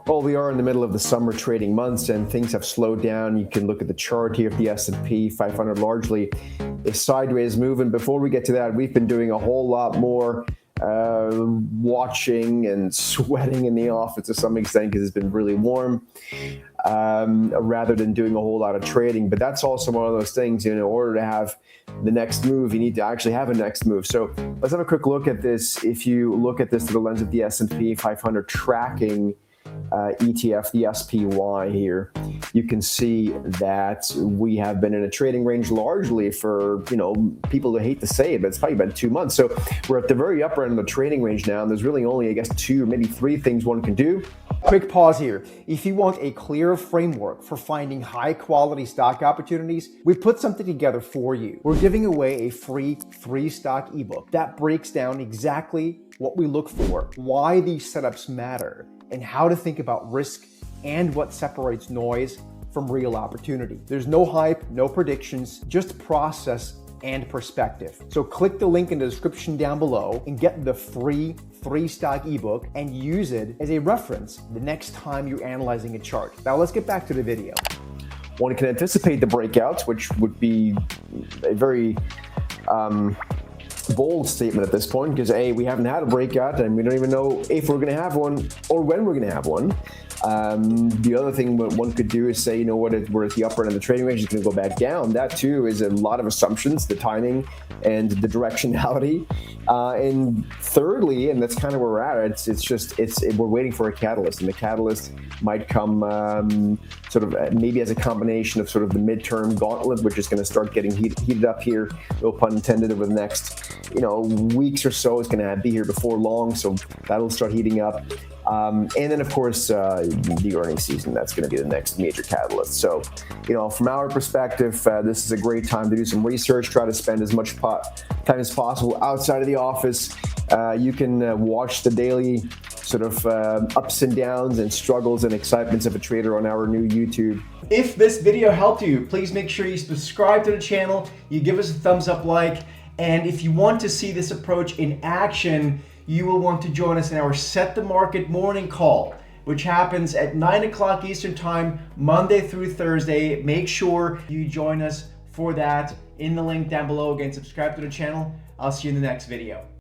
Well, we are in the middle of the summer trading months and things have slowed down. You can look at the chart here of the S&P 500 largely is sideways moving. Before we get to that, we've been doing a whole lot more watching and sweating in the office to some extent because it's been really warm, rather than doing a whole lot of trading. But that's also one of those things, in order to have the next move, you need to actually have a next move. So let's have a quick look at this. If you look at this through the lens of the S&P 500 tracking ETF, the SPY here, you can see that we have been in a trading range largely for, people that hate to say it, but it's probably been 2 months. So we're at the very upper end of the trading range now, and there's really only, I guess, 2 or maybe 3 things one can do. Quick pause here. If you want a clear framework for finding high quality stock opportunities, we put something together for you. We're giving away a free 3-stock ebook that breaks down exactly what we look for, why these setups matter, and how to think about risk and what separates noise from real opportunity. There's no hype, no predictions, just process and perspective. So click the link in the description down below and get the free 3-stock ebook and use it as a reference the next time you're analyzing a chart. Now let's get back to the video. One can anticipate the breakouts, which would be a very bold statement at this point, because we haven't had a breakout and we don't even know if we're going to have one or when we're going to have one. The other thing one could do is say, we're at the upper end of the trading range, it's going to go back down. That too is a lot of assumptions, the timing and the directionality. And thirdly, and that's kind of where we're at, we're waiting for a catalyst, and the catalyst might come maybe as a combination of sort of the midterm gauntlet, which is going to start getting heated up here, no pun intended, over the next weeks or so. It's going to be here before long, so that'll start heating up. And then, of course, the earnings season, that's going to be the next major catalyst. So, from our perspective, this is a great time to do some research, try to spend as much time as possible outside of the office. You can watch the daily sort of ups and downs and struggles and excitements of a trader on our new YouTube. If this video helped you, please make sure you subscribe to the channel, you give us a thumbs up like, and if you want to see this approach in action, you will want to join us in our Set the Market morning call, which happens at 9 o'clock Eastern Time, Monday through Thursday. Make sure you join us for that in the link down below. Again, subscribe to the channel. I'll see you in the next video.